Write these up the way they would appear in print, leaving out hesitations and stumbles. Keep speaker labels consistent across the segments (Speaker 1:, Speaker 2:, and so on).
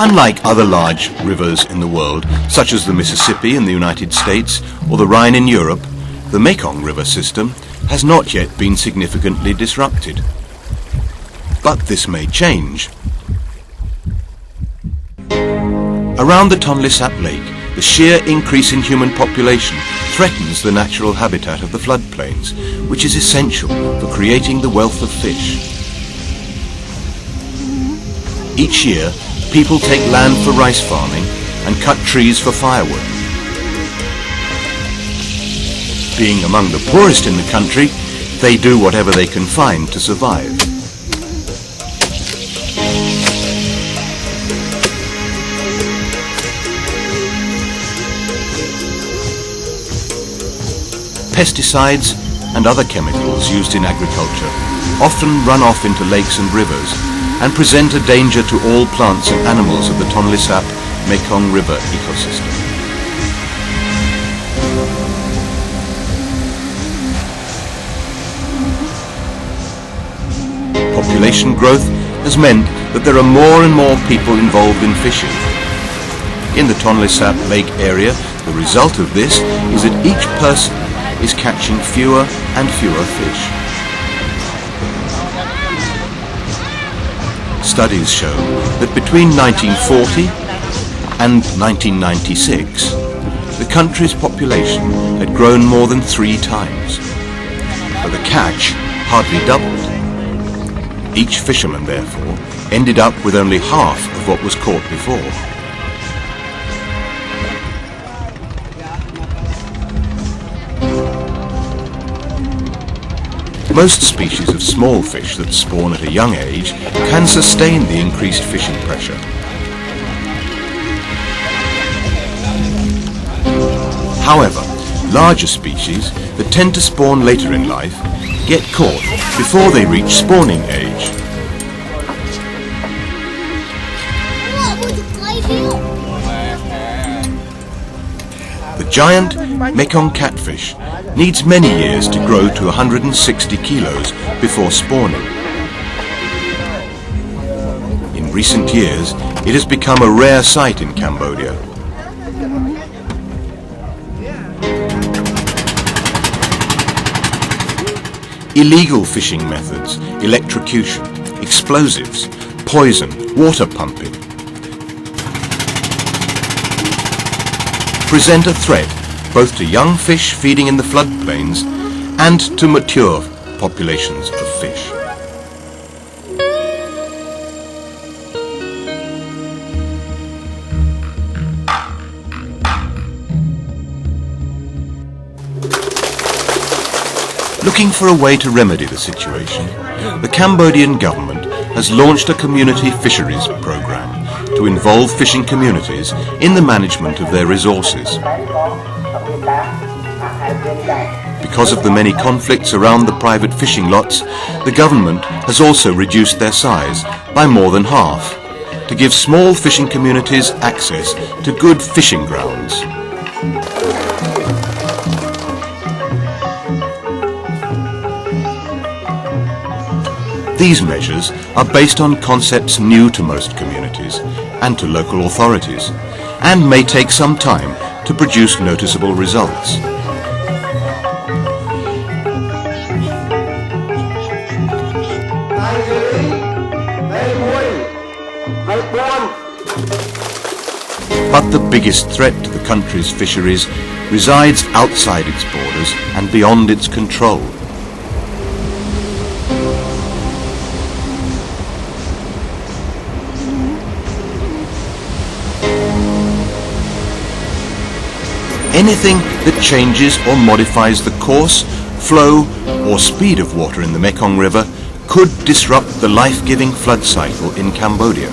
Speaker 1: Unlike other large rivers in the world, such as the Mississippi in the United States or the Rhine in Europe, the Mekong River system has not yet been significantly disrupted. But this may change. Around the Tonle Sap Lake, the sheer increase in human population threatens the natural habitat of the floodplains, which is essential for creating the wealth of fish. Each year, people take land for rice farming and cut trees for firewood. Being among the poorest in the country, they do whatever they can find to survive. Pesticides and other chemicals used in agriculture often run off into lakes and rivers and present a danger to all plants and animals of the Tonle Sap Mekong River ecosystem. Population growth has meant that there are more and more people involved in fishing. In the Tonle Sap Lake area, the result of this is that each person is catching fewer and fewer fish. Studies show that between 1940 and 1996, the country's population had grown more than 3 times, but the catch hardly doubled. Each fisherman, therefore, ended up with only half of what was caught before. Most species of small fish that spawn at a young age can sustain the increased fishing pressure. However, larger species that tend to spawn later in life get caught before they reach spawning age. The giant Mekong catfish needs many years to grow to 160 kilos before spawning. In recent years, it has become a rare sight in Cambodia. Illegal fishing methods, electrocution, explosives, poison, water pumping present a threat both to young fish feeding in the floodplains and to mature populations of fish. Looking for a way to remedy the situation, the Cambodian government has launched a community fisheries program to involve fishing communities in the management of their resources. Because of the many conflicts around the private fishing lots, the government has also reduced their size by more than half to give small fishing communities access to good fishing grounds. These measures are based on concepts new to most communities and to local authorities, and may take some time to produce noticeable results. But the biggest threat to the country's fisheries resides outside its borders and beyond its control. Anything that changes or modifies the course, flow or speed of water in the Mekong River could disrupt the life-giving flood cycle in Cambodia.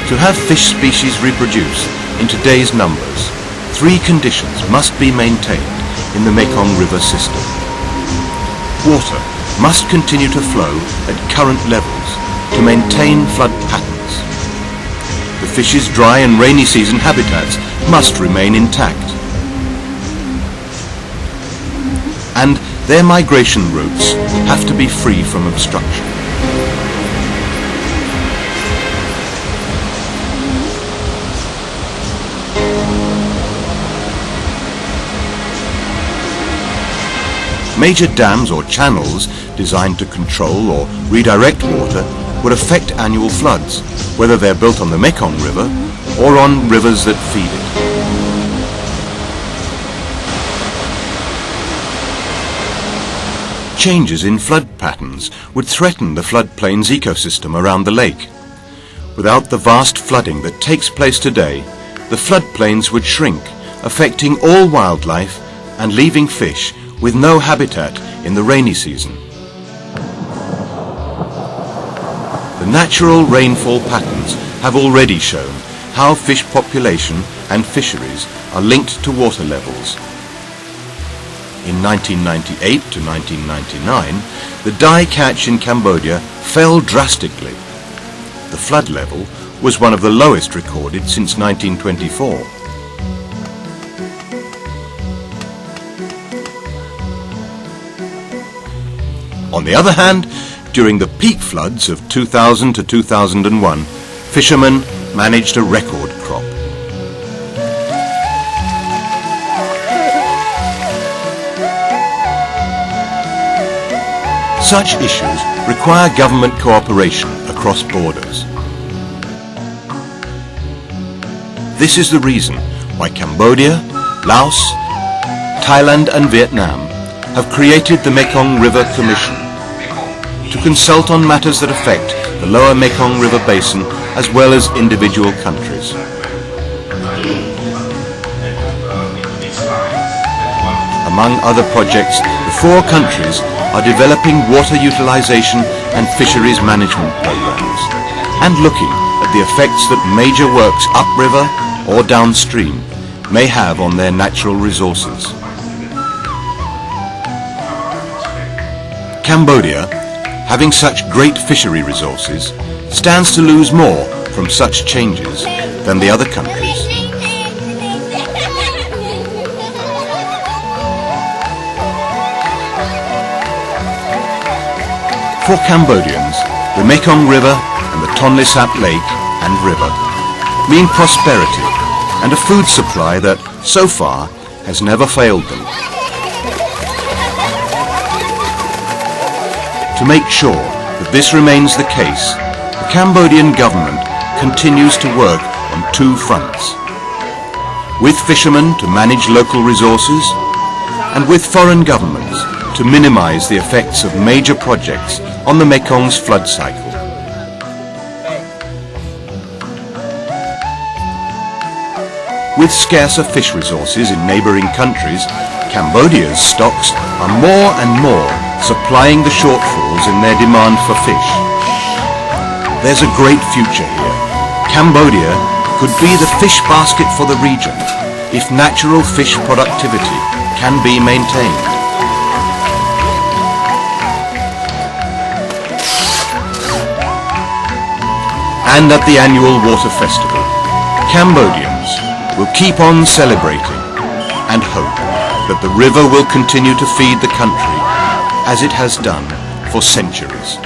Speaker 1: To have fish species reproduce in today's numbers, 3 conditions must be maintained in the Mekong River system. Water must continue to flow at current levels to maintain flood patterns. The fish's dry and rainy season habitats must remain intact. And their migration routes have to be free from obstruction. major dams or channels designed to control or redirect water would affect annual floods, whether they're built on the Mekong River or on rivers that feed it. Changes in flood patterns would threaten the floodplains ecosystem around the lake. Without the vast flooding that takes place today, the floodplains would shrink, affecting all wildlife and leaving fish with no habitat in the rainy season. The natural rainfall patterns have already shown how fish population and fisheries are linked to water levels. In 1998 to 1999, the die catch in Cambodia fell drastically. The flood level was one of the lowest recorded since 1924. On the other hand, during the peak floods of 2000 to 2001, fishermen managed a record crop. Such issues require government cooperation across borders. This is the reason why Cambodia, Laos, Thailand and Vietnam have created the Mekong River Commission to consult on matters that affect the Lower Mekong River Basin as well as individual countries. Among other projects, the four countries are developing water utilization and fisheries management programs and looking at the effects that major works upriver or downstream may have on their natural resources. Cambodia, having such great fishery resources, stands to lose more from such changes than the other countries. For Cambodians, the Mekong River and the Tonle Sap Lake and river mean prosperity and a food supply that, so far, has never failed them. To make sure that this remains the case, the Cambodian government continues to work on two fronts: with fishermen to manage local resources, and with foreign governments to minimize the effects of major projects on the Mekong's flood cycle. With scarcer fish resources in neighboring countries, Cambodia's stocks are more and more supplying the shortfalls in their demand for fish. There's a great future here. Cambodia could be the fish basket for the region if natural fish productivity can be maintained. And at the annual water festival, Cambodians will keep on celebrating and hope that the river will continue to feed the country as it has done for centuries.